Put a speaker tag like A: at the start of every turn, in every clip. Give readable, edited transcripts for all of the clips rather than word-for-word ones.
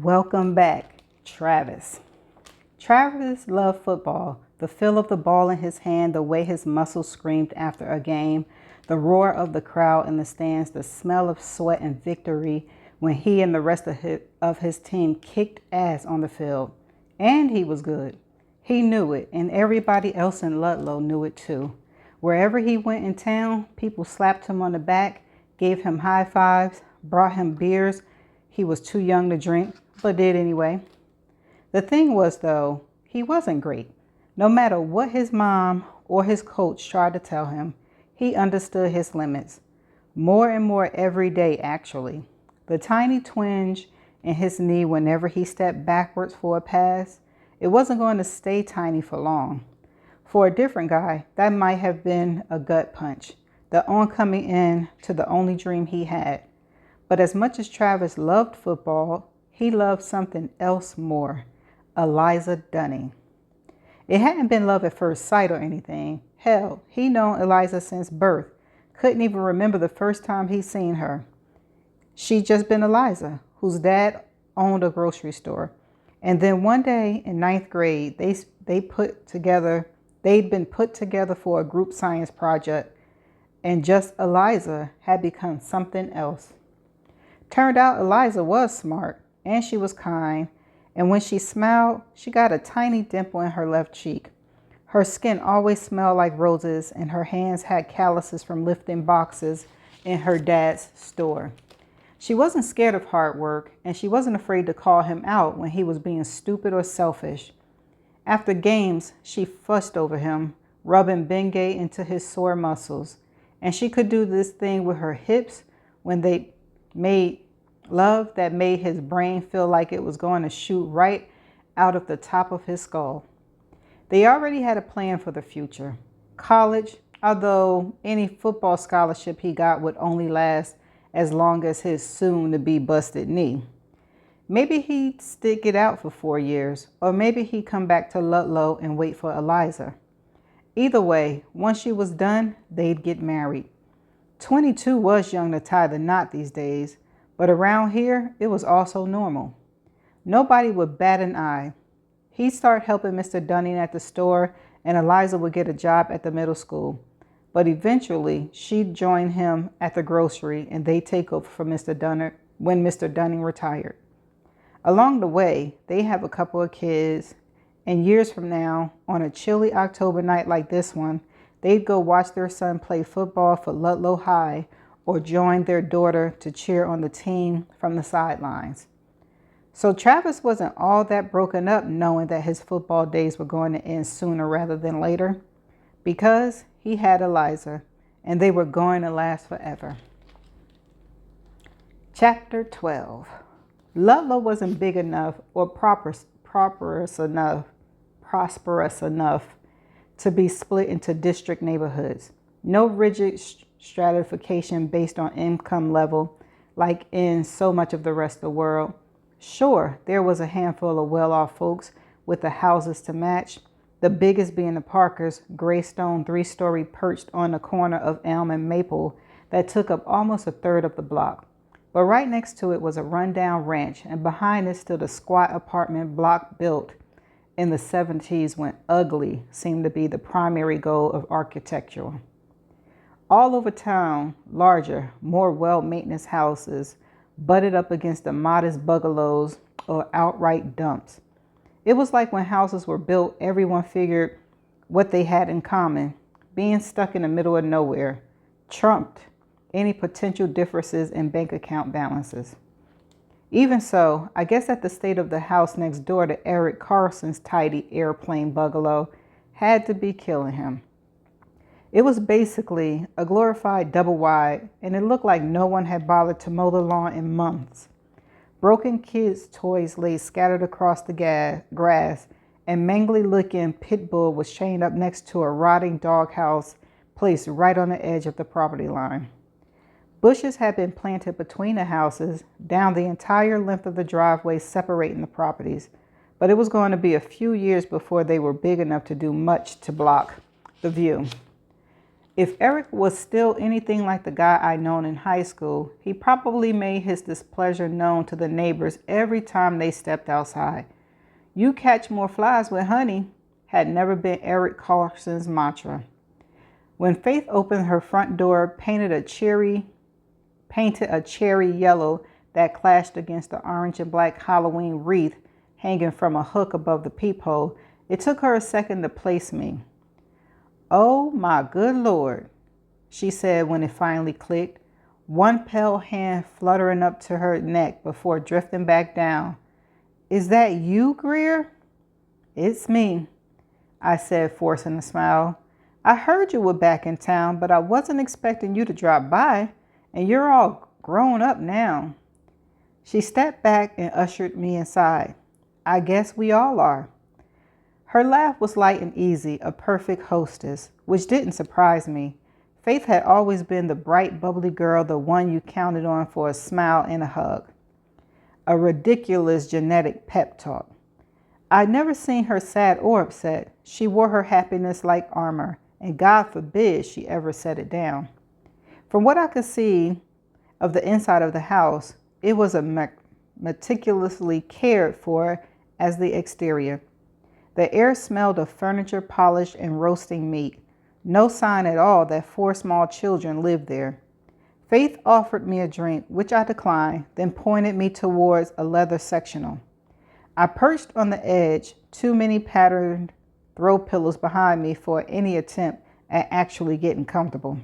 A: Welcome back, Travis. Travis loved football. The feel of the ball in his hand, the way his muscles screamed after a game, the roar of the crowd in the stands, the smell of sweat and victory when he and the rest of his team kicked ass on the field. And he was good. He knew it, and everybody else in Ludlow knew it too. Wherever he went in town, people slapped him on the back, gave him high fives, brought him beers he was too young to drink, but did anyway. The thing was, though, he wasn't great. No matter what his mom or his coach tried to tell him, he understood his limits. More and more every day, actually. The tiny twinge in his knee whenever he stepped backwards for a pass, it wasn't going to stay tiny for long. For a different guy, that might have been a gut punch, the oncoming end to the only dream he had. But as much as Travis loved football, he loved something else more, Eliza Dunning. It hadn't been love at first sight or anything. Hell, he'd known Eliza since birth. Couldn't even remember the first time he'd seen her. She'd just been Eliza, whose dad owned a grocery store. And then one day in ninth grade, they'd been put together for a group science project, and just Eliza had become something else. Turned out Eliza was smart, and she was kind, and when she smiled, she got a tiny dimple in her left cheek. Her skin always smelled like roses, and her hands had calluses from lifting boxes in her dad's store. She wasn't scared of hard work, and she wasn't afraid to call him out when he was being stupid or selfish. After games, she fussed over him, rubbing Bengay into his sore muscles, and she could do this thing with her hips when they made love that made his brain feel like it was going to shoot right out of the top of his skull. They already had a plan for the future. College, although any football scholarship he got would only last as long as his soon-to-be busted knee. Maybe he'd stick it out for 4 years, or maybe he'd come back to Ludlow and wait for Eliza. Either way, once she was done, they'd get married. 22 was young to tie the knot these days, but around here, it was also normal. Nobody would bat an eye. He'd start helping Mr. Dunning at the store, and Eliza would get a job at the middle school. But eventually, she'd join him at the grocery, and they'd take over for Mr. Dunning when Mr. Dunning retired. Along the way, they have a couple of kids, and years from now, on a chilly October night like this one, they'd go watch their son play football for Ludlow High or join their daughter to cheer on the team from the sidelines. So Travis wasn't all that broken up knowing that his football days were going to end sooner rather than later, because he had Eliza, and they were going to last forever. Chapter 12. Ludlow wasn't big enough or prosperous enough to be split into district neighborhoods. No rigid stratification based on income level like in so much of the rest of the world. Sure, there was a handful of well-off folks with the houses to match, the biggest being the Parkers' gray stone 3-story perched on the corner of Elm and Maple that took up almost a third of the block. But right next to it was a rundown ranch, and behind it stood a squat apartment block built in the 70s when ugly seemed to be the primary goal of architecture. All over town, larger, more well-maintenance houses butted up against the modest bungalows or outright dumps. It was like when houses were built, everyone figured what they had in common, being stuck in the middle of nowhere, trumped any potential differences in bank account balances. Even so, I guess that the state of the house next door to Eric Carson's tidy airplane bungalow had to be killing him. It was basically a glorified double wide, and it looked like no one had bothered to mow the lawn in months. Broken kids' toys lay scattered across the grass, and mangly-looking pit bull was chained up next to a rotting doghouse placed right on the edge of the property line. Bushes had been planted between the houses, down the entire length of the driveway separating the properties, but it was going to be a few years before they were big enough to do much to block the view. If Eric was still anything like the guy I'd known in high school, he probably made his displeasure known to the neighbors every time they stepped outside. "You catch more flies with honey" had never been Eric Carson's mantra. When Faith opened her front door, painted a cherry yellow that clashed against the orange and black Halloween wreath hanging from a hook above the peephole, it took her a second to place me. "Oh my good Lord," she said when it finally clicked, one pale hand fluttering up to her neck before drifting back down. "Is that you, Greer?" "It's me," I said, forcing a smile. "I heard you were back in town, but I wasn't expecting you to drop by, and you're all grown up now." She stepped back and ushered me inside. "I guess we all are." Her laugh was light and easy, a perfect hostess, which didn't surprise me. Faith had always been the bright, bubbly girl, the one you counted on for a smile and a hug. A ridiculous genetic pep talk. I'd never seen her sad or upset. She wore her happiness like armor, and God forbid she ever set it down. From what I could see of the inside of the house, it was as meticulously cared for as the exterior. The air smelled of furniture polished and roasting meat. No sign at all that 4 small children lived there. Faith offered me a drink, which I declined, then pointed me towards a leather sectional. I perched on the edge, too many patterned throw pillows behind me for any attempt at actually getting comfortable.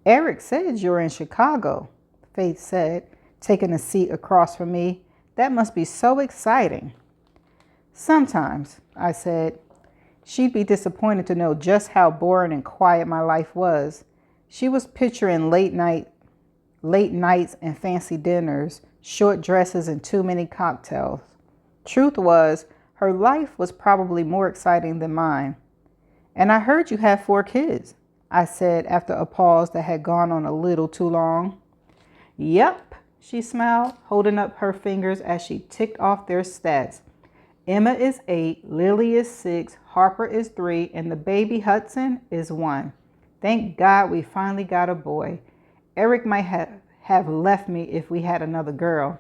A: "Eric said you're in Chicago," Faith said, taking a seat across from me. "That must be so exciting." "Sometimes," I said. She'd be disappointed to know just how boring and quiet my life was. She was picturing late nights and fancy dinners, short dresses and too many cocktails. Truth was, her life was probably more exciting than mine. "And I heard you have 4 kids," I said after a pause that had gone on a little too long. "Yep," she smiled, holding up her fingers as she ticked off their stats. "Emma is 8, Lily is 6, Harper is 3, and the baby Hudson is 1. Thank God we finally got a boy. Eric might have left me if we had another girl."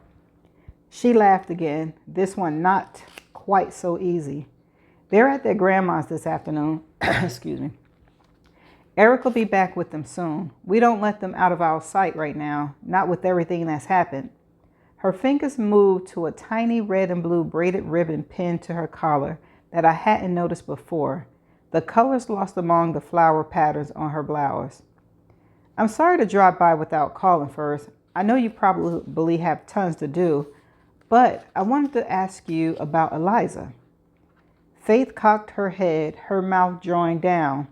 A: She laughed again, this one not quite so easy. "They're at their grandma's this afternoon." Excuse me. "Eric will be back with them soon. We don't let them out of our sight right now, not with everything that's happened." Her fingers moved to a tiny red and blue braided ribbon pinned to her collar that I hadn't noticed before, the colors lost among the flower patterns on her blouse. "I'm sorry to drop by without calling first. I know you probably have tons to do, but I wanted to ask you about Eliza." Faith cocked her head, her mouth drawing down.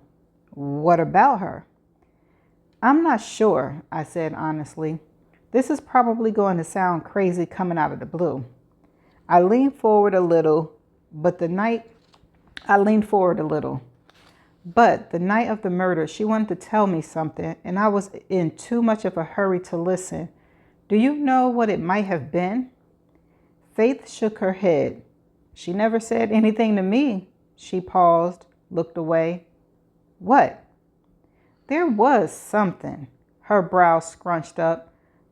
A: "What about her?" "I'm not sure," I said honestly. "This is probably going to sound crazy coming out of the blue." I leaned forward a little, but the night of the murder, she wanted to tell me something, and I was in too much of a hurry to listen. "Do you know what it might have been?" Faith shook her head. "She never said anything to me." She paused, looked away. "What?" "There was something." Her brow scrunched up.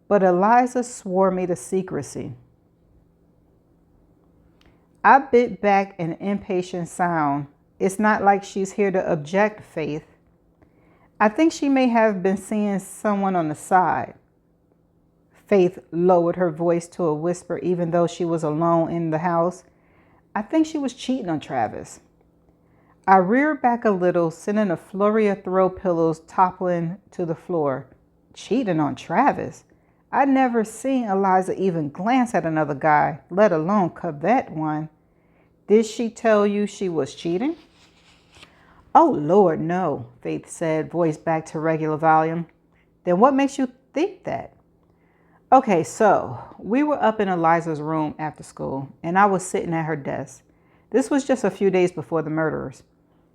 A: "But Eliza swore me to secrecy." I bit back an impatient sound. "It's not like she's here to object, Faith." "I think she may have been seeing someone on the side." Faith lowered her voice to a whisper even though she was alone in the house. "I think she was cheating on Travis." I reared back a little, sending a flurry of throw pillows toppling to the floor. Cheating on Travis? I'd never seen Eliza even glance at another guy, let alone covet one. "Did she tell you she was cheating?" "Oh, Lord, no," Faith said, voice back to regular volume. "Then what makes you think that?" "Okay, so we were up in Eliza's room after school, and I was sitting at her desk. This was just a few days before the murders.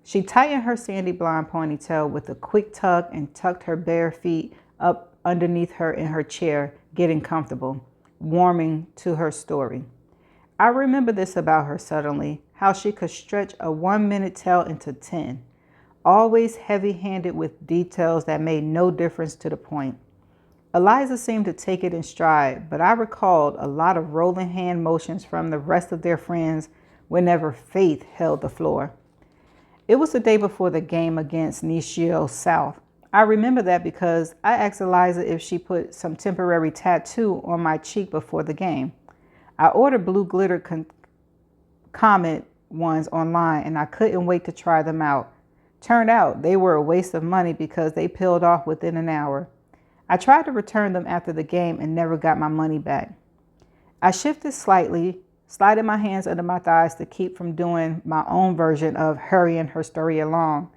A: She tightened her sandy blonde ponytail with a quick tug and tucked her bare feet up underneath her in her chair, getting comfortable, warming to her story. I remember this about her suddenly, how she could stretch a 1-minute tale into 10. always heavy-handed with details that made no difference to the point. Eliza seemed to take it in stride, but I recalled a lot of rolling hand motions from the rest of their friends whenever Faith held the floor. It was the day before the game against Nishio South. I remember that because I asked Eliza if she put some temporary tattoo on my cheek before the game. I ordered blue glitter Comet ones online and I couldn't wait to try them out. Turned out they were a waste of money because they peeled off within an hour. I tried to return them after the game and never got my money back. I shifted slightly, sliding my hands under my thighs to keep from doing my own version of hurrying her story along.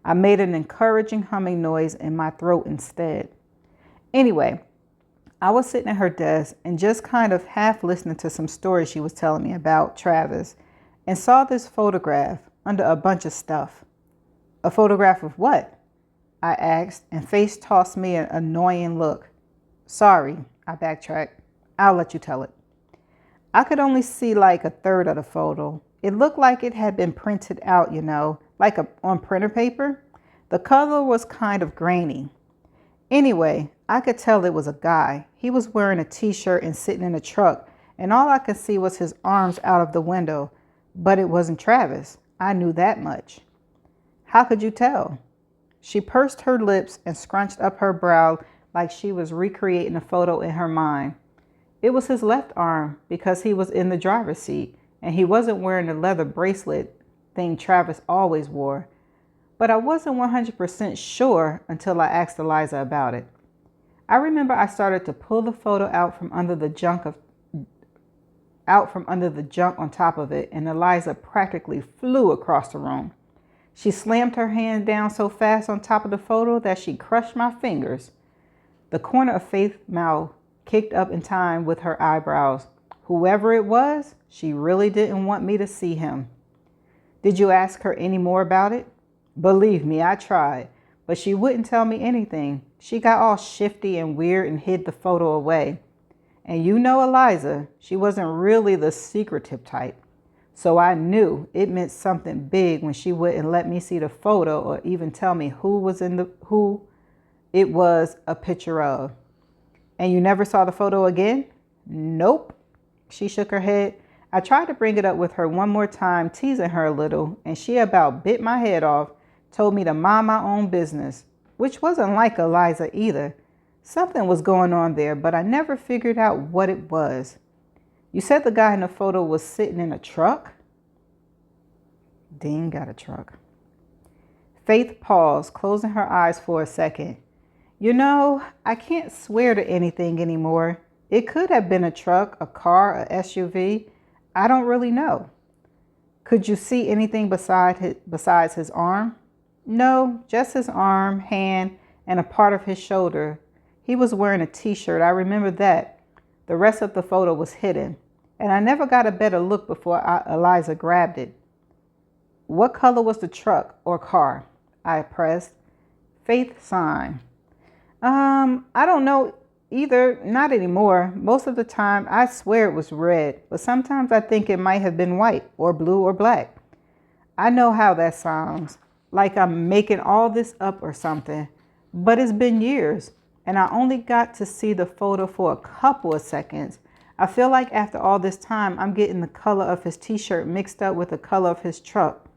A: I made an encouraging humming noise in my throat instead. Anyway, I was sitting at her desk and just kind of half listening to some stories she was telling me about Travis and saw this photograph under a bunch of stuff. A photograph of what? I asked, and Face tossed me an annoying look. Sorry, I backtracked. I'll let you tell it. I could only see like a third of the photo. It looked like it had been printed out, like on printer paper. The color was kind of grainy. Anyway, I could tell it was a guy. He was wearing a t-shirt and sitting in a truck, and all I could see was his arms out of the window. But it wasn't Travis. I knew that much. How could you tell? She pursed her lips and scrunched up her brow like she was recreating a photo in her mind. It was his left arm because he was in the driver's seat and he wasn't wearing the leather bracelet thing Travis always wore. But I wasn't 100% sure until I asked Eliza about it. I remember I started to pull the photo out from under the junk on top of it, and Eliza practically flew across the room. She slammed her hand down so fast on top of the photo that she crushed my fingers. The corner of Faith's mouth kicked up in time with her eyebrows. Whoever it was, she really didn't want me to see him. Did you ask her any more about it? Believe me, I tried, but she wouldn't tell me anything. She got all shifty and weird and hid the photo away. And you know Eliza, she wasn't really the secretive type. So I knew it meant something big when she wouldn't let me see the photo or even tell me who it was a picture of. And you never saw the photo again? Nope. She shook her head. I tried to bring it up with her one more time, teasing her a little, and she about bit my head off, told me to mind my own business, which wasn't like Eliza either. Something was going on there, but I never figured out what it was. You said the guy in the photo was sitting in a truck? Dean got a truck. Faith paused, closing her eyes for a second. I can't swear to anything anymore. It could have been a truck, a car, a SUV. I don't really know. Could you see anything besides his arm? No, just his arm, hand, and a part of his shoulder. He was wearing a t-shirt. I remember that. The rest of the photo was hidden, and I never got a better look before Eliza grabbed it. What color was the truck or car? I pressed. Faith signed. I don't know either. Not anymore. Most of the time, I swear it was red, but sometimes I think it might have been white or blue or black. I know how that sounds, like I'm making all this up or something, but it's been years. And I only got to see the photo for a couple of seconds. I feel like after all this time, I'm getting the color of his t-shirt mixed up with the color of his truck.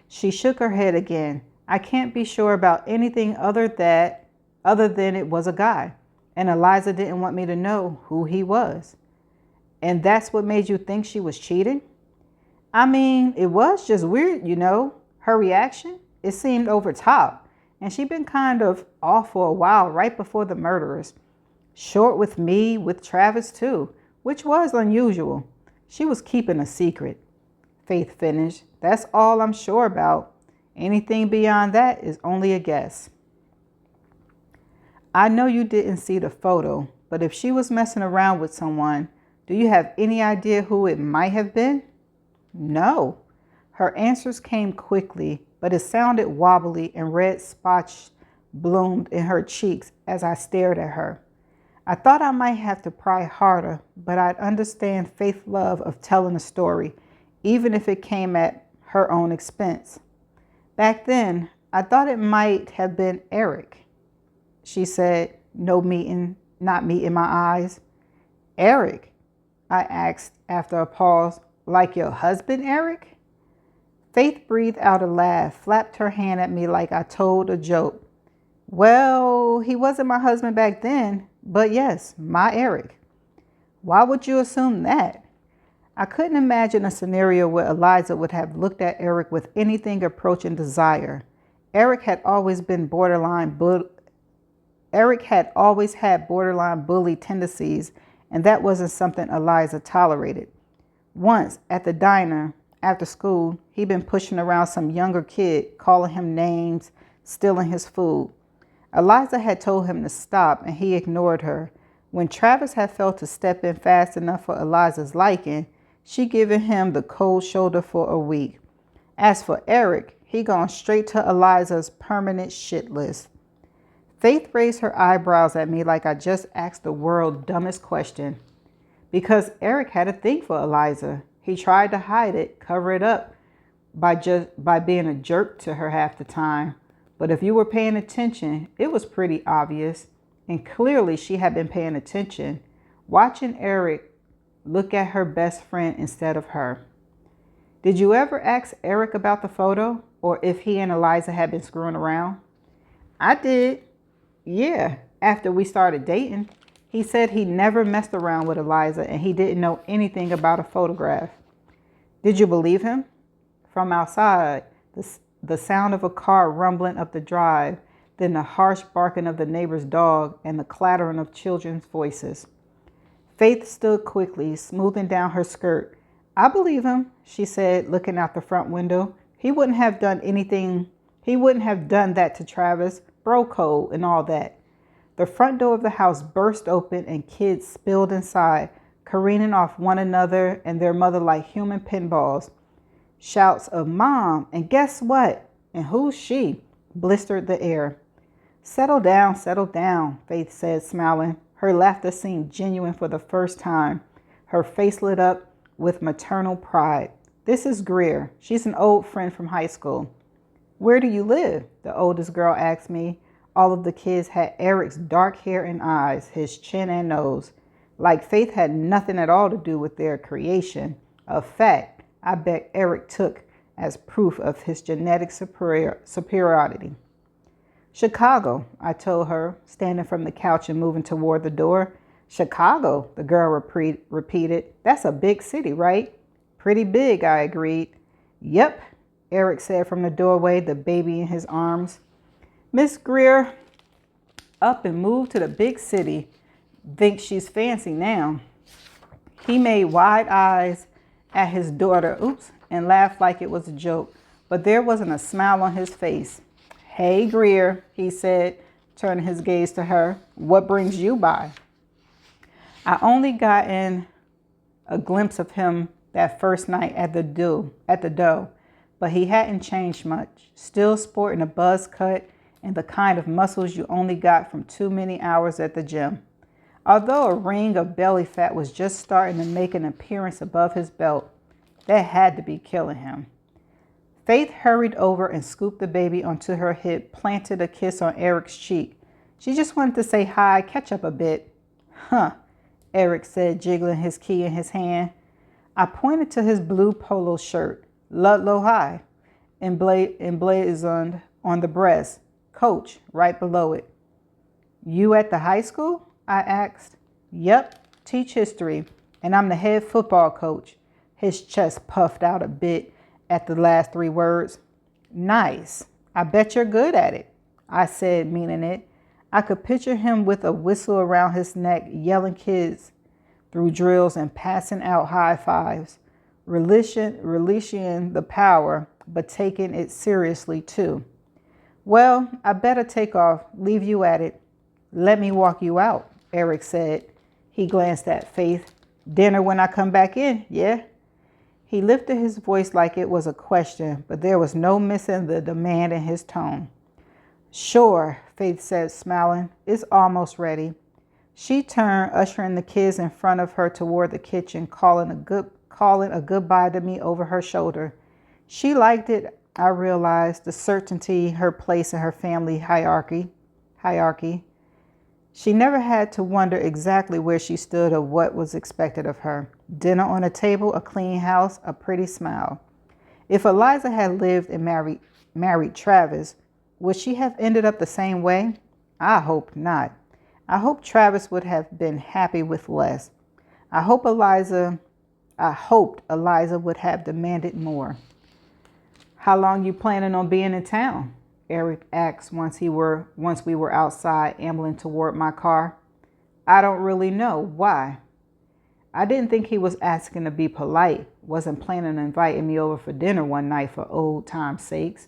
A: She shook her head again. I can't be sure about anything other than it was a guy. And Eliza didn't want me to know who he was. And that's what made you think she was cheating? I mean, it was just weird, her reaction. It seemed over top. And she'd been kind of off for a while right before the murderers. Short with me, with Travis too, which was unusual. She was keeping a secret. Faith finished. That's all I'm sure about. Anything beyond that is only a guess. I know you didn't see the photo, but if she was messing around with someone, do you have any idea who it might have been? No. Her answers came quickly, but it sounded wobbly and red spots bloomed in her cheeks as I stared at her. I thought I might have to pry harder, but I'd understand Faith's love of telling a story, even if it came at her own expense. Back then, I thought it might have been Eric, she said, not meeting my eyes. Eric? I asked after a pause. Like your husband, Eric? Faith breathed out a laugh, flapped her hand at me like I told a joke. Well, he wasn't my husband back then, but yes, my Eric. Why would you assume that? I couldn't imagine a scenario where Eliza would have looked at Eric with anything approaching desire. Eric had always had borderline bully tendencies, and that wasn't something Eliza tolerated. Once, at the diner, after school, he'd been pushing around some younger kid, calling him names, stealing his food. Eliza had told him to stop, and he ignored her. When Travis had failed to step in fast enough for Eliza's liking, she given him the cold shoulder for a week. As for Eric, he gone straight to Eliza's permanent shit list. Faith raised her eyebrows at me like I just asked the world's dumbest question. Because Eric had a thing for Eliza. He tried to hide it, cover it up by being a jerk to her half the time. But if you were paying attention, it was pretty obvious. And clearly she had been paying attention, watching Eric look at her best friend instead of her. Did you ever ask Eric about the photo or if he and Eliza had been screwing around? I did. Yeah, after we started dating. He said he never messed around with Eliza and he didn't know anything about a photograph. Did you believe him? From outside, the sound of a car rumbling up the drive, then the harsh barking of the neighbor's dog and the clattering of children's voices. Faith stood quickly, smoothing down her skirt. I believe him, she said, looking out the front window. He wouldn't have done that to Travis, bro code and all that. The front door of the house burst open and kids spilled inside, careening off one another and their mother like human pinballs. Shouts of "Mom," and "Guess what?" and "Who's she?" blistered the air. Settle down, Faith said, smiling. Her laughter seemed genuine for the first time. Her face lit up with maternal pride. This is Greer. She's an old friend from high school. Where do you live? The oldest girl asked me. All of the kids had Eric's dark hair and eyes, his chin and nose. Like Faith had nothing at all to do with their creation. A fact I bet Eric took as proof of his genetic superiority. Chicago, I told her, standing from the couch and moving toward the door. Chicago, the girl repeated. That's a big city, right? Pretty big, I agreed. Yep, Eric said from the doorway, the baby in his arms. Miss Greer up and moved to the big city. Thinks she's fancy now. He made wide eyes at his daughter, and laughed like it was a joke, but there wasn't a smile on his face. Hey, Greer, he said, turning his gaze to her. What brings you by? I only gotten a glimpse of him that first night at the dough, but he hadn't changed much, still sporting a buzz cut and the kind of muscles you only got from too many hours at the gym. Although a ring of belly fat was just starting to make an appearance above his belt, that had to be killing him. Faith hurried over and scooped the baby onto her hip, planted a kiss on Eric's cheek. She just wanted to say hi, catch up a bit. Huh, Eric said, jiggling his key in his hand. I pointed to his blue polo shirt, Ludlow High, emblazoned on the breast, Coach right below it. You at the high school? I asked. Yep, teach history, and I'm the head football coach. His chest puffed out a bit at the last three words. Nice. I bet you're good at it, I said, meaning it. I could picture him with a whistle around his neck, yelling kids through drills and passing out high fives, releasing the power, but taking it seriously too. Well, I better take off, leave you at it. Let me walk you out, Eric said. He glanced at Faith. Dinner when I come back in, yeah? He lifted his voice like it was a question, but there was no missing the demand in his tone. Sure, Faith said, smiling. It's almost ready. She turned, ushering the kids in front of her toward the kitchen, calling a goodbye to me over her shoulder. She liked it I realized the certainty, her place in her family hierarchy. She never had to wonder exactly where she stood or what was expected of her. Dinner on a table, a clean house, a pretty smile. If Eliza had lived and married Travis, would she have ended up the same way? I hope not. I hope Travis would have been happy with less. I hoped Eliza would have demanded more. How long you planning on being in town? Eric asked once we were outside ambling toward my car. I don't really know. Why? I didn't think he was asking to be polite. Wasn't planning on inviting me over for dinner one night for old time's sakes.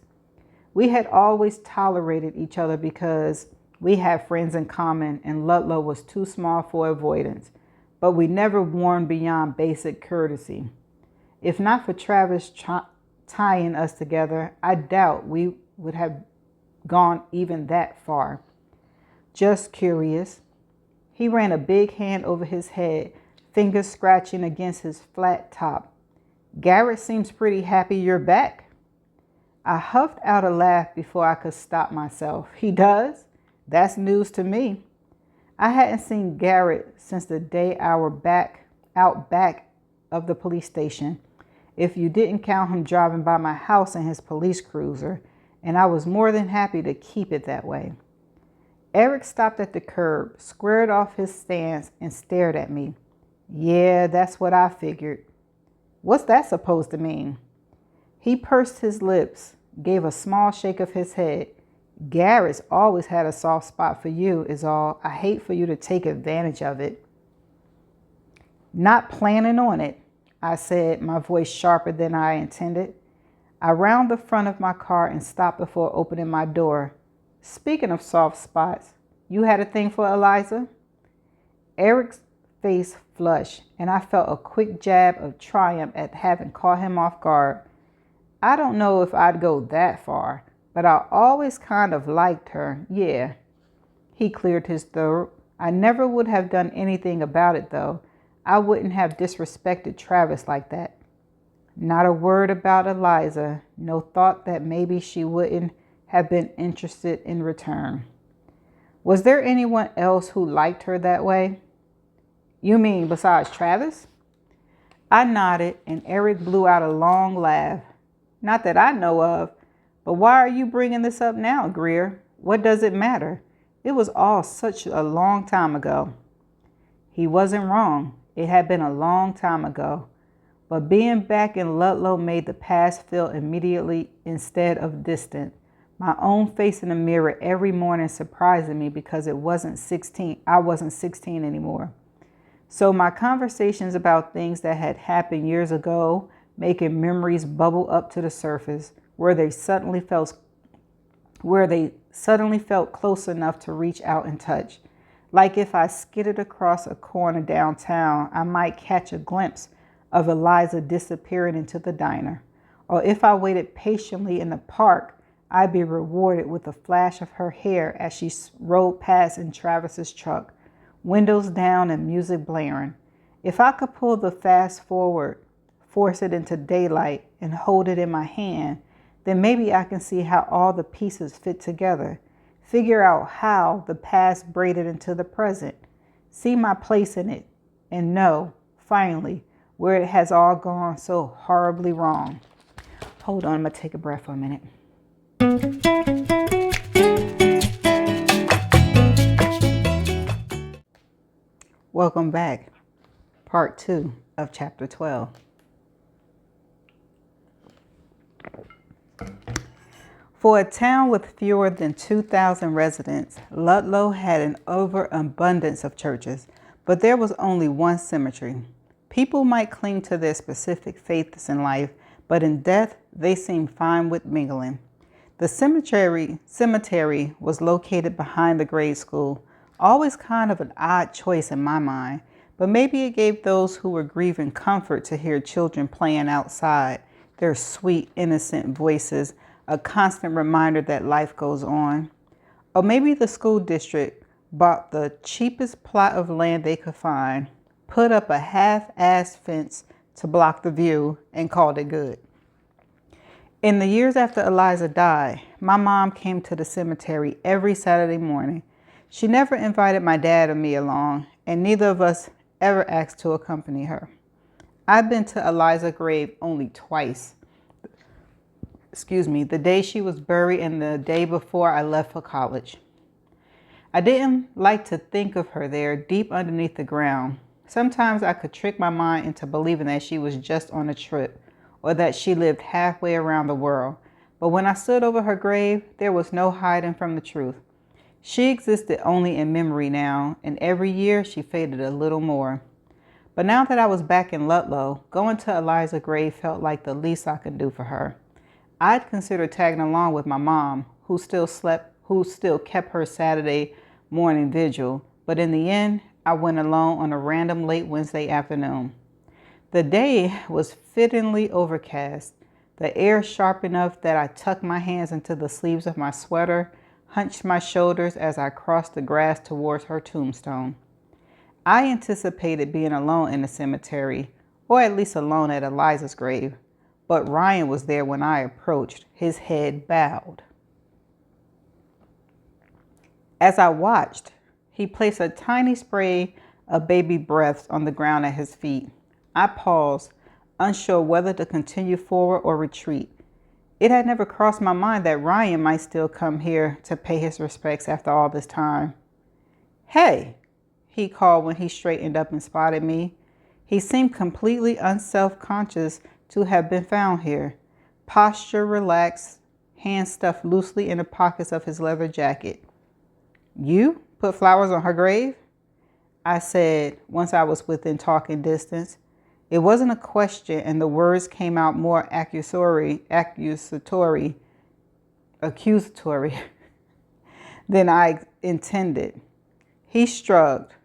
A: We had always tolerated each other because we had friends in common and Ludlow was too small for avoidance. But we never warned beyond basic courtesy. If not for Travis tying us together, I doubt we would have gone even that far. Just curious. He ran a big hand over his head, fingers scratching against his flat top. Garrett seems pretty happy you're back. I huffed out a laugh before I could stop myself. He does? That's news to me. I hadn't seen Garrett since the day out back of the police station, if you didn't count him driving by my house in his police cruiser, and I was more than happy to keep it that way. Eric stopped at the curb, squared off his stance, and stared at me. Yeah, that's what I figured. What's that supposed to mean? He pursed his lips, gave a small shake of his head. Garrett's always had a soft spot for you, is all. I hate for you to take advantage of it. Not planning on it, I said, my voice sharper than I intended. I rounded the front of my car and stopped before opening my door. Speaking of soft spots, you had a thing for Eliza? Eric's face flushed, and I felt a quick jab of triumph at having caught him off guard. I don't know if I'd go that far, but I always kind of liked her, yeah. He cleared his throat. I never would have done anything about it, though. I wouldn't have disrespected Travis like that. Not a word about Eliza. No thought that maybe she wouldn't have been interested in return. Was there anyone else who liked her that way? You mean besides Travis? I nodded, and Eric blew out a long laugh. Not that I know of. But why are you bringing this up now, Greer? What does it matter? It was all such a long time ago. He wasn't wrong. It had been a long time ago. But being back in Ludlow made the past feel immediately instead of distant. My own face in the mirror every morning surprising me because I wasn't 16 anymore. So my conversations about things that had happened years ago, making memories bubble up to the surface, where they suddenly felt close enough to reach out and touch. Like if I skidded across a corner downtown, I might catch a glimpse of Eliza disappearing into the diner. Or if I waited patiently in the park, I'd be rewarded with a flash of her hair as she rode past in Travis's truck, windows down and music blaring. If I could pull the fast forward, force it into daylight, and hold it in my hand, then maybe I can see how all the pieces fit together, figure out how the past braided into the present, see my place in it, and know, finally, where it has all gone so horribly wrong. Hold on, I'm going to take a breath for a minute. Welcome back. Part 2 of Chapter 12. For a town with fewer than 2,000 residents, Ludlow had an overabundance of churches, but there was only one cemetery. People might cling to their specific faiths in life, but in death, they seemed fine with mingling. The cemetery was located behind the grade school, always kind of an odd choice in my mind, but maybe it gave those who were grieving comfort to hear children playing outside, their sweet, innocent voices, a constant reminder that life goes on. Or maybe the school district bought the cheapest plot of land they could find, put up a half-assed fence to block the view, and called it good. In the years after Eliza died, my mom came to the cemetery every Saturday morning. She never invited my dad or me along, and neither of us ever asked to accompany her. I've been to Eliza's grave only twice. The day she was buried and the day before I left for college. I didn't like to think of her there deep underneath the ground. Sometimes I could trick my mind into believing that she was just on a trip or that she lived halfway around the world. But when I stood over her grave, there was no hiding from the truth. She existed only in memory now, and every year she faded a little more. But now that I was back in Ludlow, going to Eliza's grave felt like the least I could do for her. I'd considered tagging along with my mom, who still kept her Saturday morning vigil, but in the end, I went alone on a random late Wednesday afternoon. The day was fittingly overcast, the air sharp enough that I tucked my hands into the sleeves of my sweater, hunched my shoulders as I crossed the grass towards her tombstone. I anticipated being alone in the cemetery, or at least alone at Eliza's grave, but Ryan was there when I approached, his head bowed. As I watched, he placed a tiny spray of baby breaths on the ground at his feet. I paused, unsure whether to continue forward or retreat. It had never crossed my mind that Ryan might still come here to pay his respects after all this time. "Hey," he called when he straightened up and spotted me. He seemed completely unself-conscious to have been found here. Posture relaxed, hands stuffed loosely in the pockets of his leather jacket. "You put flowers on her grave?" I said once I was within talking distance. It wasn't a question, and the words came out more accusatory than I intended. He shrugged.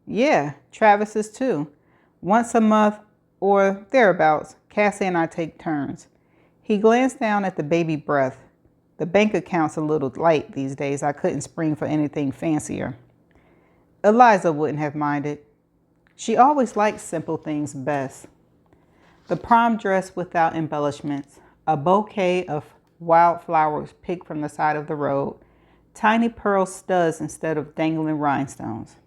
A: "Yeah, Travis's too. Once a month or thereabouts, Cassie and I take turns." He glanced down at the baby breath. The bank account's a little light these days. I couldn't spring for anything fancier. Eliza wouldn't have minded. She always liked simple things best. The prom dress without embellishments, a bouquet of wildflowers picked from the side of the road, tiny pearl studs instead of dangling rhinestones.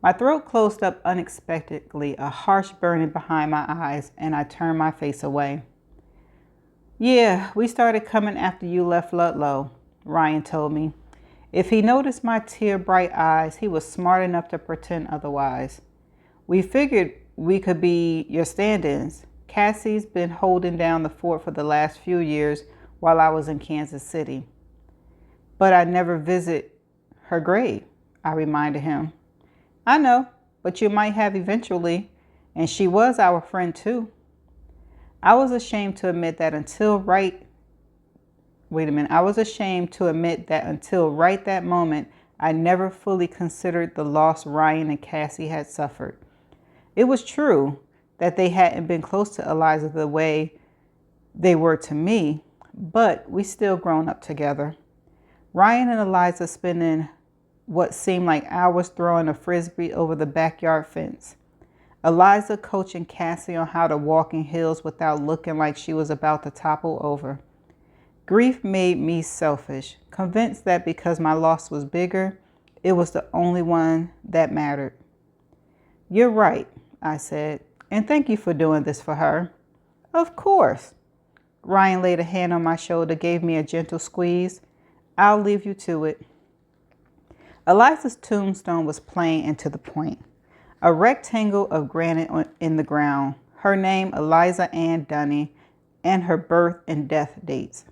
A: My throat closed up unexpectedly, a harsh burning behind my eyes, and I turned my face away. "Yeah, we started coming after you left Ludlow," Ryan told me. If he noticed my tear-bright eyes, he was smart enough to pretend otherwise. "We figured we could be your stand-ins. Cassie's been holding down the fort for the last few years while I was in Kansas City." "But I never visit her grave," I reminded him. "I know, but you might have eventually, and she was our friend too." I was ashamed to admit that until right that moment, I never fully considered the loss Ryan and Cassie had suffered. It was true that they hadn't been close to Eliza the way they were to me, but we still grown up together. Ryan and Eliza spending what seemed like hours throwing a frisbee over the backyard fence. Eliza coaching Cassie on how to walk in heels without looking like she was about to topple over. Grief made me selfish, convinced that because my loss was bigger, it was the only one that mattered. "You're right," I said, "and thank you for doing this for her." "Of course." Ryan laid a hand on my shoulder, gave me a gentle squeeze. "I'll leave you to it." Eliza's tombstone was plain and to the point. A rectangle of granite in the ground, her name Eliza Ann Dunning, and her birth and death dates.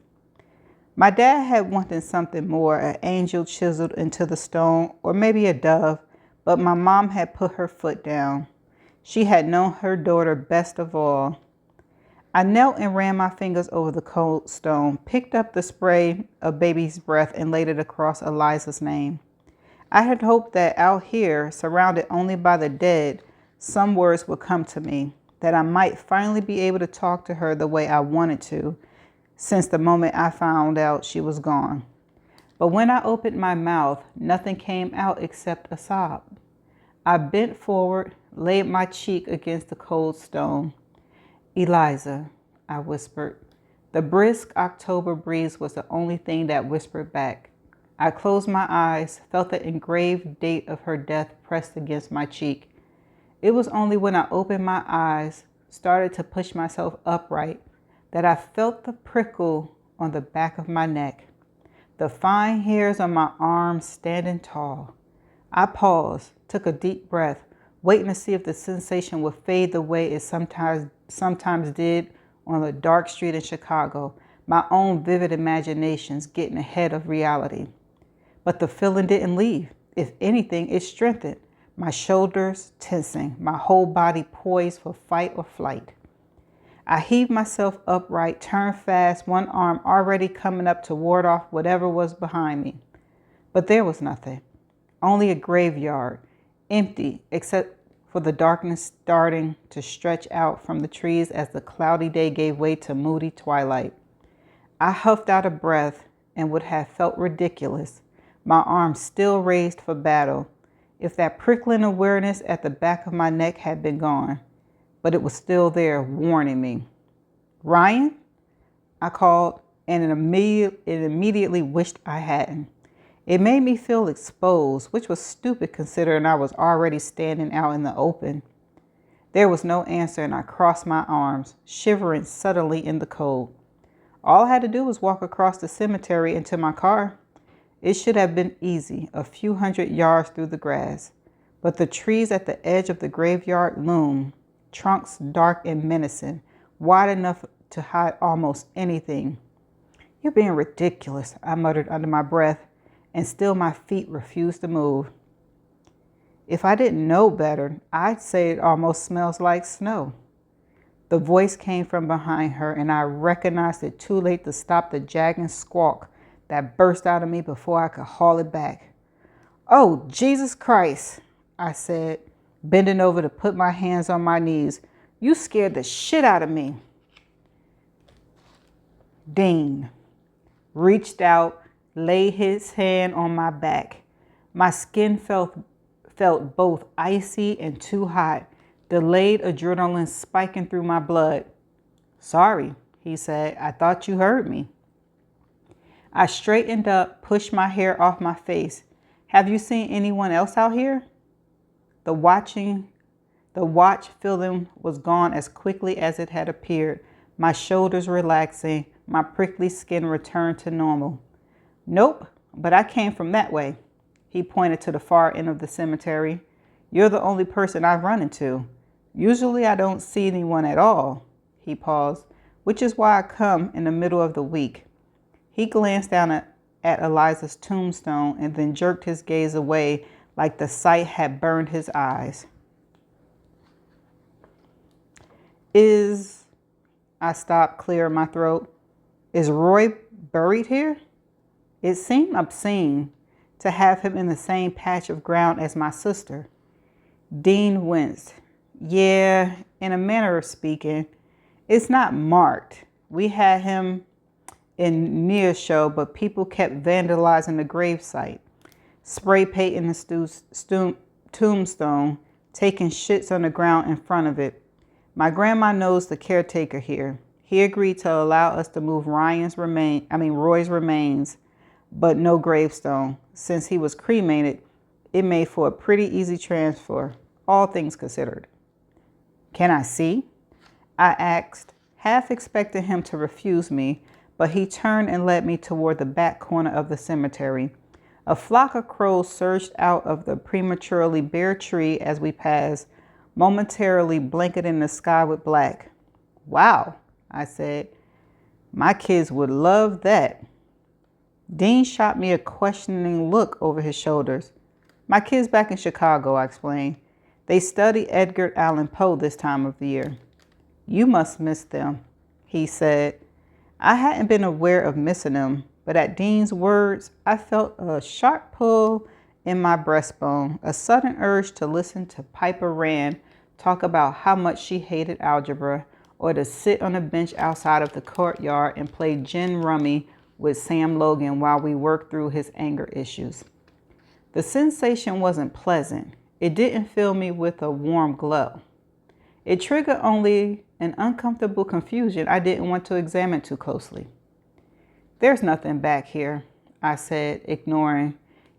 A: My dad had wanted something more, an angel chiseled into the stone, or maybe a dove, but my mom had put her foot down. She had known her daughter best of all. I knelt and ran my fingers over the cold stone, picked up the spray of baby's breath and laid it across Eliza's name. I had hoped that out here, surrounded only by the dead, some words would come to me, that I might finally be able to talk to her the way I wanted to, since the moment I found out she was gone. But when I opened my mouth, nothing came out except a sob. I bent forward, laid my cheek against the cold stone. "Eliza," I whispered, The brisk October breeze was the only thing that whispered back. I closed my eyes, felt the engraved date of her death pressed against my cheek. It was only when I opened my eyes, started to push myself upright, that I felt the prickle on the back of my neck, the fine hairs on my arms standing tall. I paused, took a deep breath, waiting to see if the sensation would fade the way it sometimes did on a dark street in Chicago, my own vivid imaginations getting ahead of reality. But the feeling didn't leave. If anything, it strengthened. My shoulders tensing, my whole body poised for fight or flight. I heaved myself upright, turned fast, one arm already coming up to ward off whatever was behind me. But there was nothing. Only a graveyard, empty except for the darkness starting to stretch out from the trees as the cloudy day gave way to moody twilight. I huffed out a breath and would have felt ridiculous, my arms still raised for battle, if that prickling awareness at the back of my neck had been gone. But it was still there, warning me. "Ryan?" I called, and it immediately wished I hadn't. It made me feel exposed, which was stupid considering I was already standing out in the open. There was no answer, and I crossed my arms, shivering suddenly in the cold. All I had to do was walk across the cemetery into my car. It should have been easy, a few hundred yards through the grass. But the trees at the edge of the graveyard loomed, trunks dark and menacing, wide enough to hide almost anything. "You're being ridiculous," I muttered under my breath, and still my feet refused to move. "If I didn't know better, I'd say it almost smells like snow." The voice came from behind her, and I recognized it too late to stop the jagging squawk that burst out of me before I could haul it back. "Oh, Jesus Christ," I said, bending over to put my hands on my knees. "You scared the shit out of me." Dean reached out, laid his hand on my back. My skin felt both icy and too hot, delayed adrenaline spiking through my blood. "Sorry," he said. "I thought you heard me." I straightened up, pushed my hair off my face. "Have you seen anyone else out here?" The watch feeling was gone as quickly as it had appeared, my shoulders relaxing, my prickly skin returned to normal. "Nope, but I came from that way." He pointed to the far end of the cemetery. "You're the only person I've run into. Usually I don't see anyone at all." He paused, "which is why I come in the middle of the week." He glanced down at Eliza's tombstone and then jerked his gaze away like the sight had burned his eyes. I stopped, clearing my throat. "Is Roy buried here?" It seemed obscene to have him in the same patch of ground as my sister. Dean winced. "Yeah, in a manner of speaking. It's not marked. We had him in Nia's show, but people kept vandalizing the gravesite, spray painting the tombstone, taking shits on the ground in front of it. My grandma knows the caretaker here. He agreed to allow us to move Roy's remains, but no gravestone. Since he was cremated, it made for a pretty easy transfer, all things considered." "Can I see?" I asked, half expecting him to refuse me, but he turned and led me toward the back corner of the cemetery. A flock of crows surged out of the prematurely bare tree as we passed, momentarily blanketing the sky with black. "Wow," I said. "My kids would love that." Dean shot me a questioning look over his shoulders. "My kids back in Chicago," I explained. "They study Edgar Allan Poe this time of the year." "You must miss them," he said. I hadn't been aware of missing them, but at Dean's words, I felt a sharp pull in my breastbone, a sudden urge to listen to Piper Rand talk about how much she hated algebra, or to sit on a bench outside of the courtyard and play gin rummy with Sam Logan while we worked through his anger issues. The sensation wasn't pleasant. It didn't fill me with a warm glow. It triggered only an uncomfortable confusion I didn't want to examine too closely. "There's nothing back here," I said, ignoring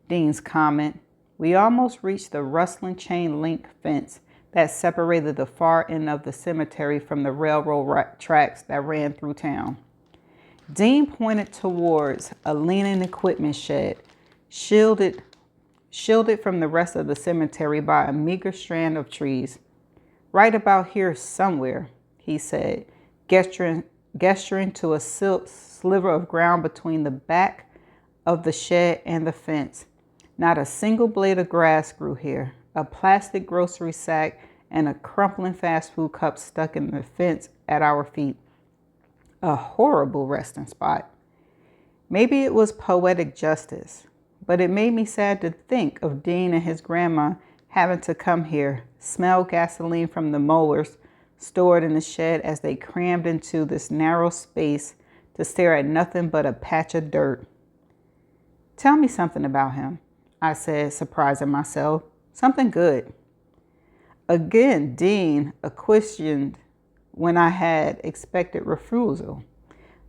A: Dean's comment. We almost reached the rustling chain link fence that separated the far end of the cemetery from the railroad tracks that ran through town. Dean pointed towards a leaning equipment shed, shielded from the rest of the cemetery by a meager strand of trees. "Right about here somewhere," he said, gesturing to a sliver of ground between the back of the shed and the fence. Not a single blade of grass grew here. A plastic grocery sack and a crumpling fast food cup stuck in the fence at our feet. A horrible resting spot. Maybe it was poetic justice, but it made me sad to think of Dean and his grandma having to come here, smell gasoline from the mowers stored in the shed as they crammed into this narrow space to stare at nothing but a patch of dirt. "Tell me something about him," I said, surprising myself. "Something good." Again, Dean questioned when I had expected refusal.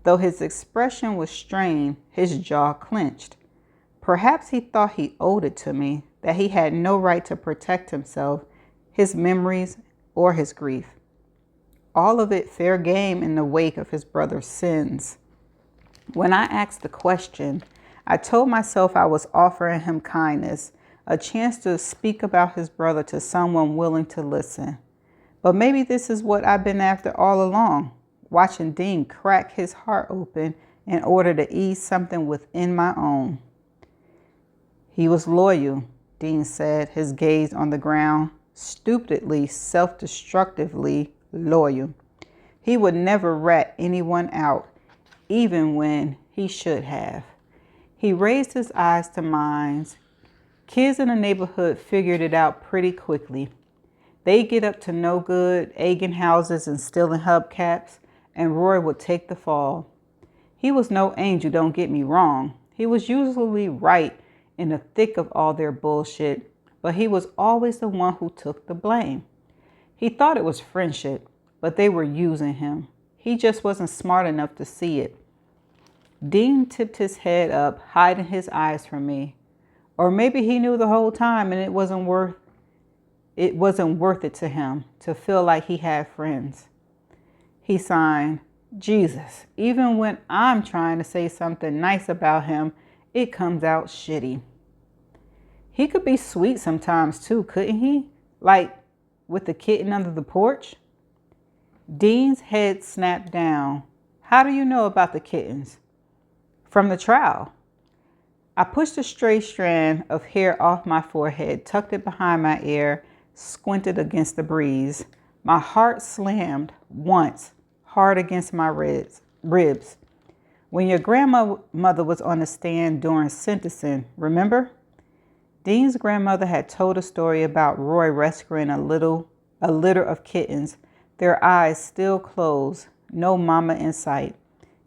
A: Though his expression was strained, his jaw clenched. Perhaps he thought he owed it to me, that he had no right to protect himself, his memories, or his grief. All of it fair game in the wake of his brother's sins. When I asked the question, I told myself I was offering him kindness, a chance to speak about his brother to someone willing to listen. But maybe this is what I've been after all along, watching Dean crack his heart open in order to ease something within my own. "He was loyal," Dean said, his gaze on the ground, stupidly, self-destructively loyal. "He would never rat anyone out, even when he should have." He raised his eyes to mine. Kids in the neighborhood figured it out pretty quickly. They get up to no good, egging houses and stealing hubcaps, and Roy would take the fall. He was no angel, don't get me wrong. He was usually right in the thick of all their bullshit, but he was always the one who took the blame. He thought it was friendship, but they were using him. He just wasn't smart enough to see it. Dean tipped his head up, hiding his eyes from me. Or maybe he knew the whole time and it wasn't worth it to him to feel like he had friends. He signed, "Jesus, even when I'm trying to say something nice about him, it comes out shitty." He could be sweet sometimes too, couldn't he? Like with the kitten under the porch? Dean's head snapped down. "How do you know about the kittens?" "From the trial." I pushed a stray strand of hair off my forehead, tucked it behind my ear, squinted against the breeze. My heart slammed once, hard against my ribs. "When your grandmother was on the stand during sentencing, remember?" Dean's grandmother had told a story about Roy rescuing a litter of kittens, their eyes still closed, no mama in sight.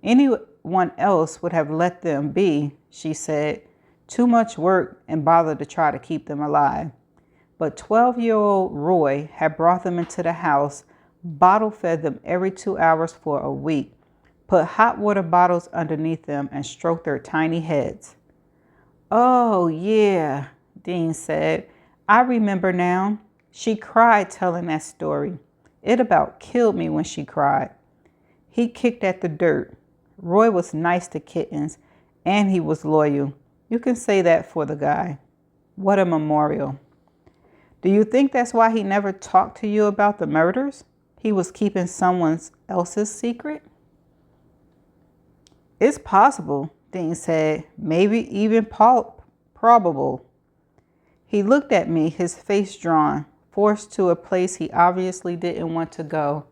A: Anyone else would have let them be, she said. Too much work and bother to try to keep them alive. But 12-year-old Roy had brought them into the house, bottle-fed them every 2 hours for a week, put hot water bottles underneath them, and stroked their tiny heads. "Oh, yeah," Dean said. "I remember now. She cried telling that story. It about killed me when she cried." He kicked at the dirt. Roy was nice to kittens, and he was loyal. You can say that for the guy. What a memorial. Do you think that's why he never talked to you about the murders? He was keeping someone else's secret? "It's possible," Dean said. "Maybe even probable." He looked at me, his face drawn, forced to a place he obviously didn't want to go.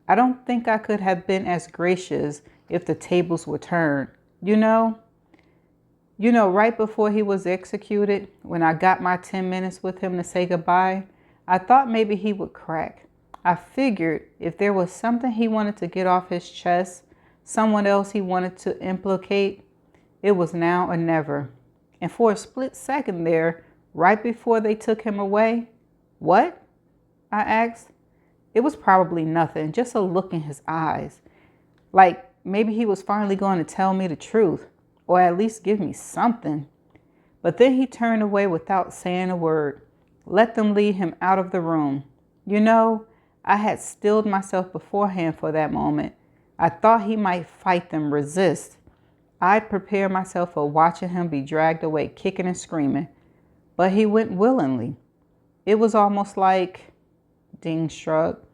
A: I don't think I could have been as gracious if the tables were turned. You know, right before he was executed, when I got my 10 minutes with him to say goodbye, I thought maybe he would crack. I figured if there was something he wanted to get off his chest, someone else he wanted to implicate, it was now or never. And for a split second there, right before they took him away, "What?" I asked. It was probably nothing, just a look in his eyes. Like maybe he was finally going to tell me the truth, or at least give me something. But then he turned away without saying a word. Let them lead him out of the room. You know, I had stilled myself beforehand for that moment. I thought he might fight them, resist. I'd prepared myself for watching him be dragged away, kicking and screaming. But he went willingly. It was almost like, Dean shrugged,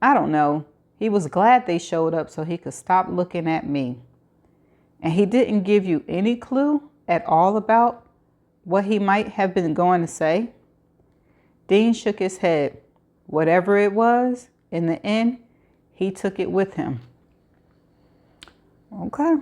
A: I don't know. He was glad they showed up so he could stop looking at me. And he didn't give you any clue at all about what he might have been going to say? Dean shook his head. Whatever it was, in the end, he took it with him. Okay.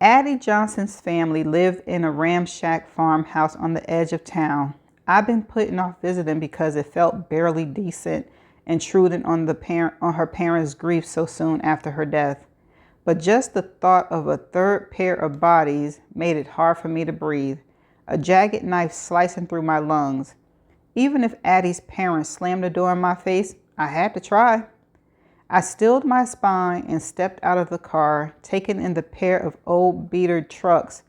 A: Addie Johnson's family lived in a ramshackle farmhouse on the edge of town. I've been putting off visiting because it felt barely decent, intruding on her parents' grief so soon after her death. But just the thought of a third pair of bodies made it hard for me to breathe, a jagged knife slicing through my lungs. Even if Addie's parents slammed the door in my face, I had to try. I stilled my spine and stepped out of the car, taking in the pair of old beater trucks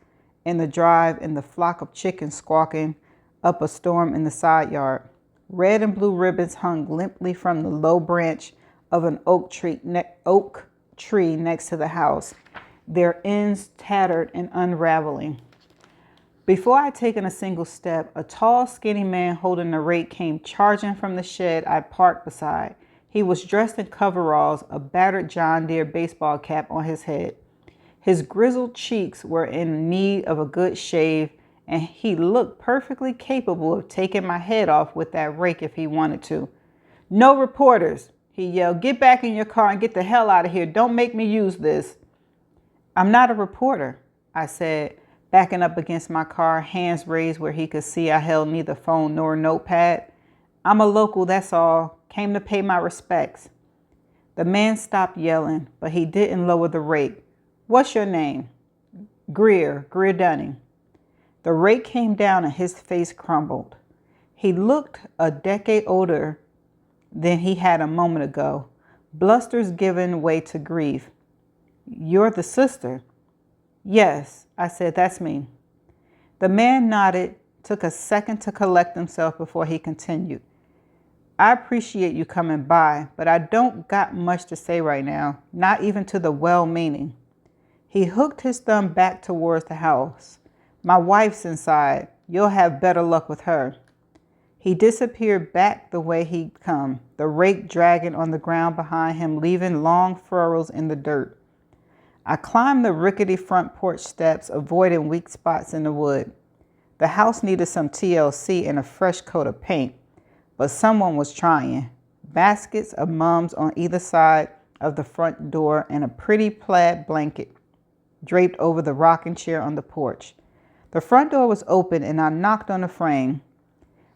A: in the drive and the flock of chickens squawking up a storm in the side yard. Red and blue ribbons hung limply from the low branch of an oak tree next to the house, their ends tattered and unraveling. Before I'd taken a single step, a tall, skinny man holding a rake came charging from the shed I'd parked beside. He was dressed in coveralls, a battered John Deere baseball cap on his head. His grizzled cheeks were in need of a good shave, and he looked perfectly capable of taking my head off with that rake if he wanted to. "No reporters," he yelled. "Get back in your car and get the hell out of here. Don't make me use this." "I'm not a reporter," I said, backing up against my car, hands raised where he could see I held neither phone nor notepad. "I'm a local, that's all. Came to pay my respects." The man stopped yelling, but he didn't lower the rake. "What's your name?" Greer Dunning." The rake came down and his face crumbled. He looked a decade older than he had a moment ago, blusters giving way to grief. "You're the sister?" "Yes," I said, "that's me." The man nodded, took a second to collect himself before he continued. "I appreciate you coming by, but I don't got much to say right now, not even to the well-meaning." He hooked his thumb back towards the house. "My wife's inside. You'll have better luck with her." He disappeared back the way he'd come, the rake dragging on the ground behind him, leaving long furrows in the dirt. I climbed the rickety front porch steps, avoiding weak spots in the wood. The house needed some TLC and a fresh coat of paint, but someone was trying. Baskets of mums on either side of the front door and a pretty plaid blanket draped over the rocking chair on the porch. The front door was open and I knocked on the frame.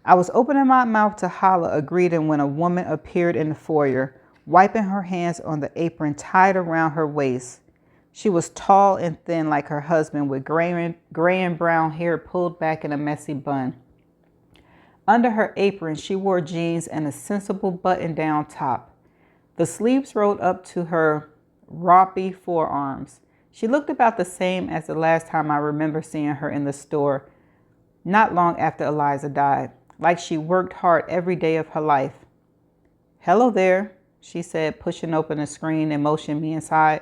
A: I was opening my mouth to holler a greeting when a woman appeared in the foyer, wiping her hands on the apron tied around her waist. She was tall and thin like her husband, with gray and brown hair pulled back in a messy bun. Under her apron, she wore jeans and a sensible button-down top. The sleeves rolled up to her rompy forearms. She looked about the same as the last time I remember seeing her in the store, not long after Eliza died, like she worked hard every day of her life. "Hello there," she said, pushing open the screen and motioning me inside.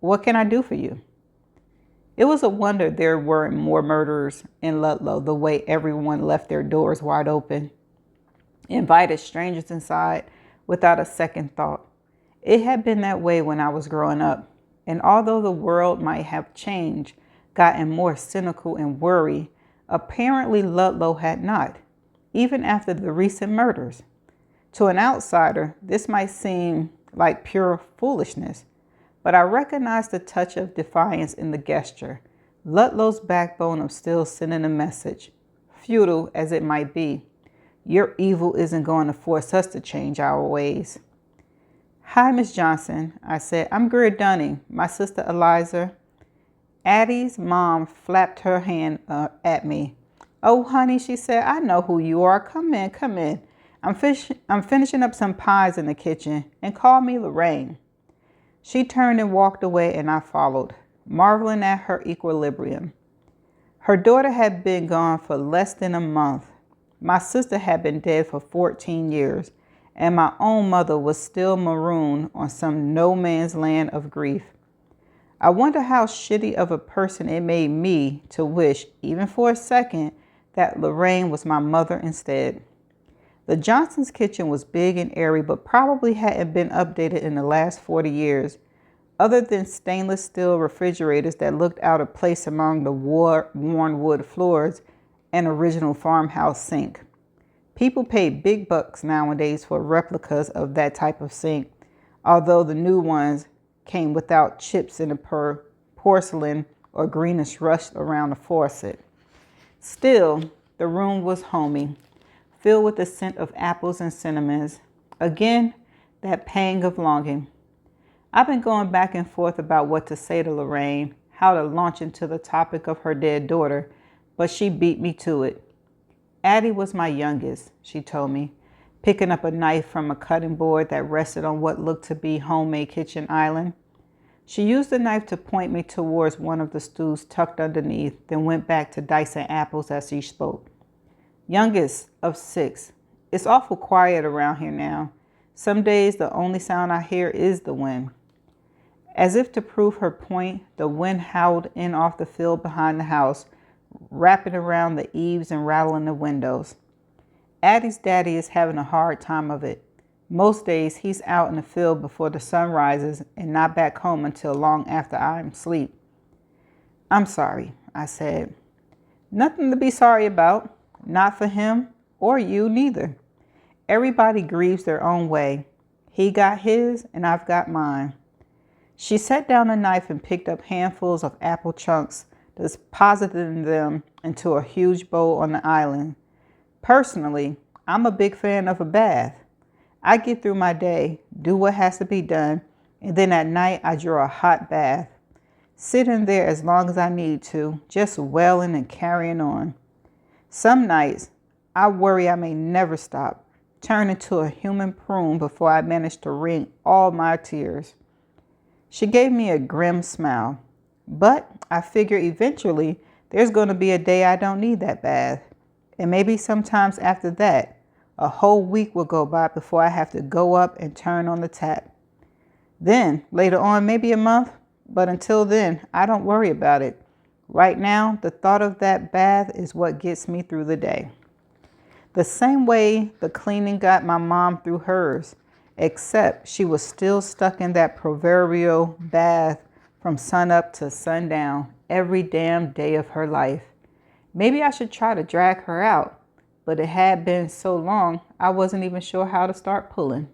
A: "What can I do for you?" It was a wonder there weren't more murderers in Ludlow, the way everyone left their doors wide open, invited strangers inside without a second thought. It had been that way when I was growing up, and although the world might have changed, gotten more cynical and worried, apparently Ludlow had not, even after the recent murders. To an outsider, this might seem like pure foolishness, but I recognized the touch of defiance in the gesture, Ludlow's backbone of still sending a message, futile as it might be. Your evil isn't going to force us to change our ways. "Hi, Miss Johnson," I said. "I'm Greer Dunning. My sister Eliza." Addie's mom flapped her hand at me. "Oh, honey," she said, "I know who you are. Come in, come in. I'm finishing up some pies in the kitchen, and call me Lorraine." She turned and walked away, and I followed, marveling at her equilibrium. Her daughter had been gone for less than a month. My sister had been dead for 14 years, and my own mother was still marooned on some no man's land of grief. I wonder how shitty of a person it made me to wish, even for a second, that Lorraine was my mother instead. The Johnson's kitchen was big and airy, but probably hadn't been updated in the last 40 years, other than stainless steel refrigerators that looked out of place among the worn wood floors and original farmhouse sink. People pay big bucks nowadays for replicas of that type of sink, although the new ones came without chips in the porcelain or greenish rust around the faucet. Still, the room was homey, filled with the scent of apples and cinnamons. Again, that pang of longing. I've been going back and forth about what to say to Lorraine, how to launch into the topic of her dead daughter, but she beat me to it. "Addie was my youngest," she told me, picking up a knife from a cutting board that rested on what looked to be homemade kitchen island. She used the knife to point me towards one of the stools tucked underneath, then went back to dicing apples as she spoke. "Youngest of 6. It's awful quiet around here now. Some days the only sound I hear is the wind." As if to prove her point, the wind howled in off the field behind the house, wrapping around the eaves and rattling the windows. Addie's daddy is having a hard time of it. Most days he's out in the field before the sun rises and not back home until long after I'm asleep. "I'm sorry," I said. "Nothing to be sorry about. Not for him or you neither. Everybody grieves their own way. He got his and I've got mine." She set down the knife and picked up handfuls of apple chunks, depositing them into a huge bowl on the island. "Personally, I'm a big fan of a bath. I get through my day, do what has to be done, and then at night I draw a hot bath. Sit in there as long as I need to, just wailing and carrying on. Some nights, I worry I may never stop, turn into a human prune before I manage to wring all my tears." She gave me a grim smile. "But I figure eventually there's going to be a day I don't need that bath. And maybe sometimes after that, a whole week will go by before I have to go up and turn on the tap. Then, later on, maybe a month. But until then, I don't worry about it. Right now, the thought of that bath is what gets me through the day." The same way the cleaning got my mom through hers, except she was still stuck in that proverbial bath from sunup to sundown every damn day of her life. Maybe I should try to drag her out, but it had been so long I wasn't even sure how to start pulling.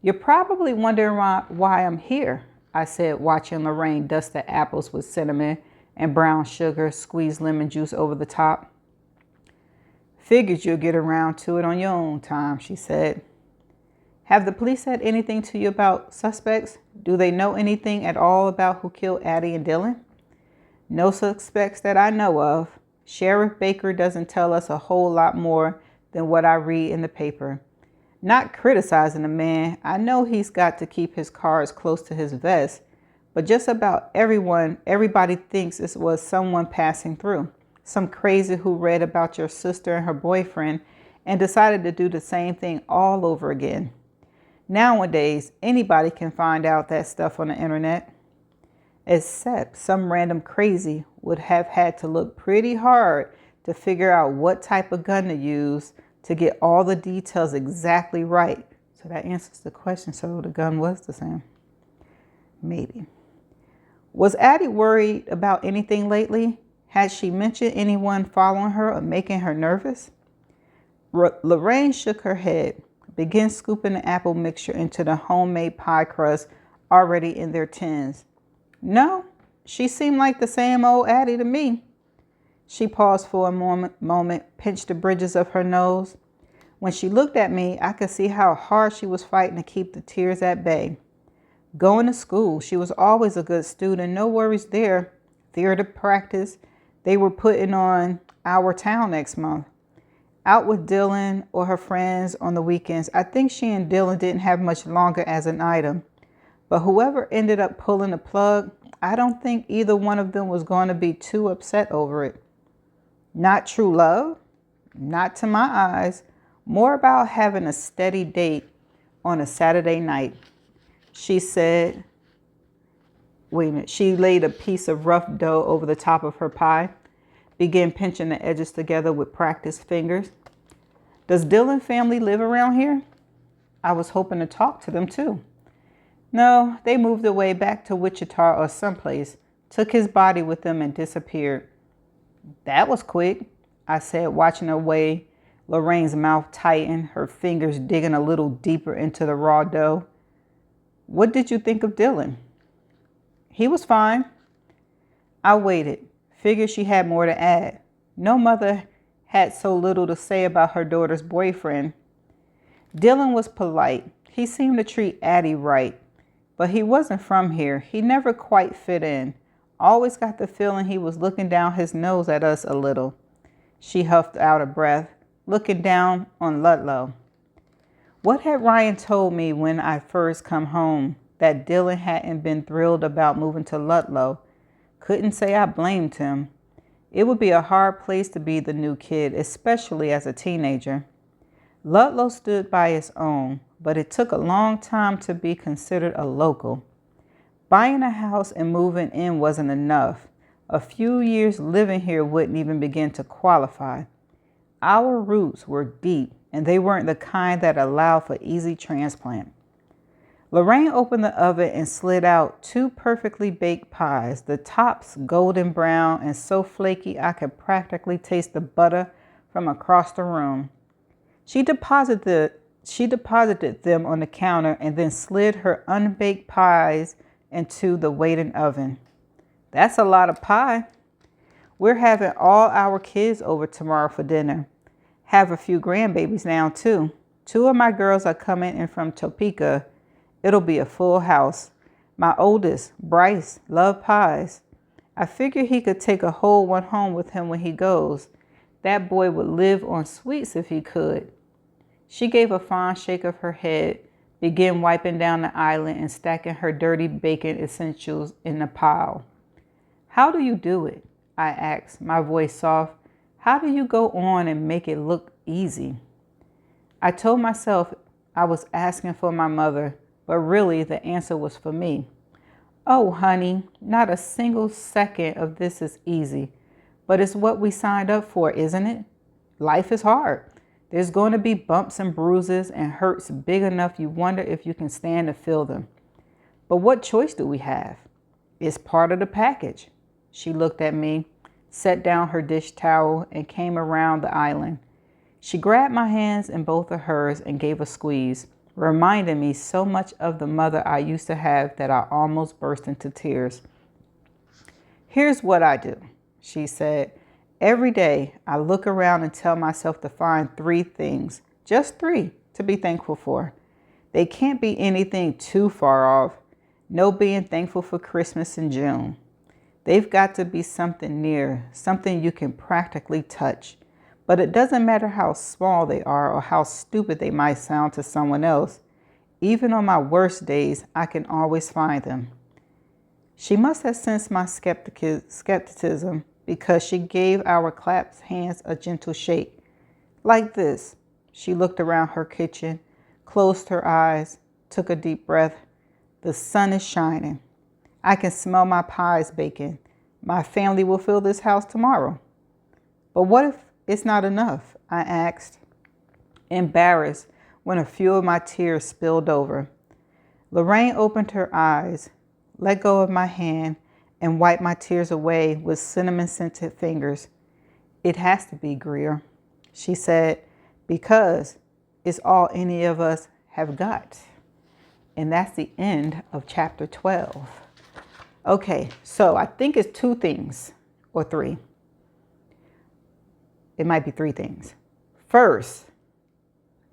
A: "You're probably wondering why I'm here," I said, watching Lorraine dust the apples with cinnamon and brown sugar, squeeze lemon juice over the top. "Figured you'll get around to it on your own time," she said. "Have the police said anything to you about suspects? Do they know anything at all about who killed Addie and Dylan?" "No suspects that I know of. Sheriff Baker doesn't tell us a whole lot more than what I read in the paper. Not criticizing the man, I know he's got to keep his cards close to his vest, but just about everybody thinks it was someone passing through. Some crazy who read about your sister and her boyfriend and decided to do the same thing all over again. Nowadays, anybody can find out that stuff on the internet. Except some random crazy would have had to look pretty hard to figure out what type of gun to use to get all the details exactly right." So that answers the question. So the gun was the same. Maybe. "Was Addie worried about anything lately? Had she mentioned anyone following her or making her nervous?" Lorraine shook her head, began scooping the apple mixture into the homemade pie crust already in their tins. "No, she seemed like the same old Addie to me." She paused for a moment, pinched the bridges of her nose. When she looked at me, I could see how hard she was fighting to keep the tears at bay. "Going to school, she was always a good student, no worries there. Theater practice, they were putting on Our Town next month. out with Dylan or her friends on the weekends. I think she and Dylan didn't have much longer as an item. But whoever ended up pulling the plug, I don't think either one of them was going to be too upset over it. Not true love, not to my eyes. More about having a steady date on a Saturday night. She said, wait a minute, she laid a piece of rough dough over the top of her pie, began pinching the edges together with practiced fingers. Does Dylan family live around here? I was hoping to talk to them too. No, they moved away back to Wichita or someplace, took his body with them and disappeared. That was quick, I said, watching her way. Lorraine's mouth tightened, her fingers digging a little deeper into the raw dough. What did you think of Dylan? He was fine. I waited, figured she had more to add. No mother had so little to say about her daughter's boyfriend. Dylan was polite. He seemed to treat Addie right. But he wasn't from here. He never quite fit in. Always got the feeling he was looking down his nose at us a little. She huffed out a breath, looking down on Ludlow. What had Ryan told me when I first come home? That Dylan hadn't been thrilled about moving to Ludlow. Couldn't say I blamed him. It would be a hard place to be the new kid, especially as a teenager. Ludlow stood by its own, but it took a long time to be considered a local. Buying a house and moving in wasn't enough. A few years living here wouldn't even begin to qualify. Our roots were deep, and they weren't the kind that allowed for easy transplant. Lorraine opened the oven and slid out 2 perfectly baked pies, the tops golden brown and so flaky I could practically taste the butter from across the room. She deposited them on the counter and then slid her unbaked pies into the waiting oven. That's a lot of pie. We're having all our kids over tomorrow for dinner. Have a few grandbabies now too. 2 of my girls are coming in from Topeka. It'll be a full house. My oldest, Bryce, loves pies. I figured he could take a whole one home with him when he goes. That boy would live on sweets if he could. She gave a fond shake of her head, began wiping down the island and stacking her dirty bacon essentials in a pile. How do you do it? I asked, my voice soft. How do you go on and make it look easy? I told myself I was asking for my mother, but really the answer was for me. Oh, honey, not a single second of this is easy, but it's what we signed up for, isn't it? Life is hard. There's going to be bumps and bruises and hurts big enough you wonder if you can stand to feel them. But what choice do we have? It's part of the package. She looked at me, set down her dish towel, and came around the island. She grabbed my hands in both of hers and gave a squeeze, reminding me so much of the mother I used to have that I almost burst into tears. Here's what I do, she said. Every day I look around and tell myself to find 3 things, just 3, to be thankful for. They can't be anything too far off. No being thankful for Christmas in June. They've got to be something near, something you can practically touch. But it doesn't matter how small they are or how stupid they might sound to someone else. Even on my worst days, I can always find them. She must have sensed my skepticism because she gave our clasped hands a gentle shake. Like this. She looked around her kitchen, closed her eyes, took a deep breath. The sun is shining. I can smell my pies baking. My family will fill this house tomorrow. But what if it's not enough? I asked, embarrassed when a few of my tears spilled over. Lorraine opened her eyes, let go of my hand, and wiped my tears away with cinnamon-scented fingers. It has to be, Greer, she said, because it's all any of us have got. And that's the end of chapter 12. Okay, so I think it's 2 things, or 3. It might be 3 things. First,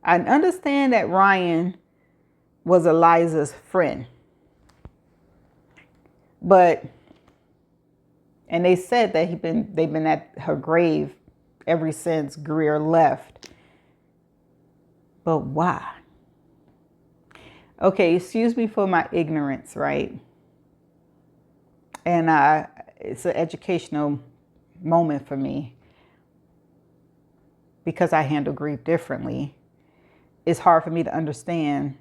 A: I understand that Ryan was Eliza's friend. And they said that they've been at her grave ever since Greer left. But why? Okay, excuse me for my ignorance, right? And it's an educational moment for me because I handle grief differently. It's hard for me to understand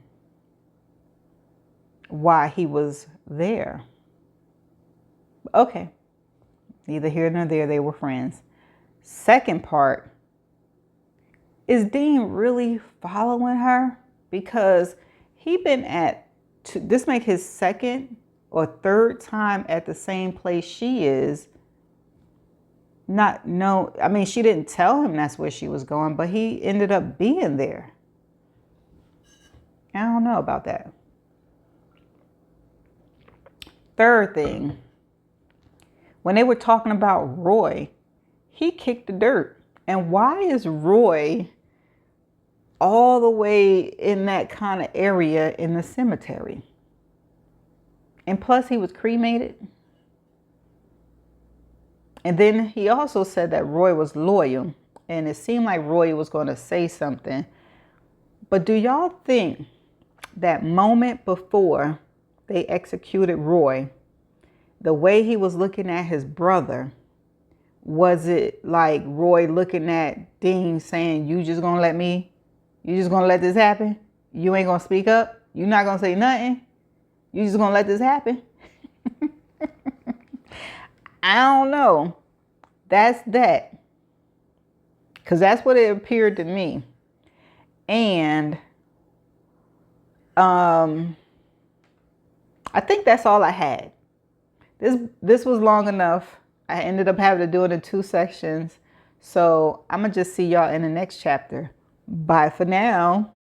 A: why he was there. Okay, neither here nor there, they were friends. Second part, is Dean really following her? Because he been this make his second or third time at the same place she is. She didn't tell him that's where she was going, but he ended up being there. I don't know about that. Third thing, when they were talking about Roy, he kicked the dirt. And why is Roy all the way in that kind of area in the cemetery? And plus he was cremated. And then he also said that Roy was loyal. And it seemed like Roy was going to say something. But do y'all think that moment before they executed Roy, the way he was looking at his brother, was it like Roy looking at Dean saying, you just going to let this happen? You ain't going to speak up? You not going to say nothing? You just going to let this happen? I don't know. That's that. Because that's what it appeared to me. And I think that's all I had. This was long enough. I ended up having to do it in 2 sections. So I'm going to just see y'all in the next chapter. Bye for now.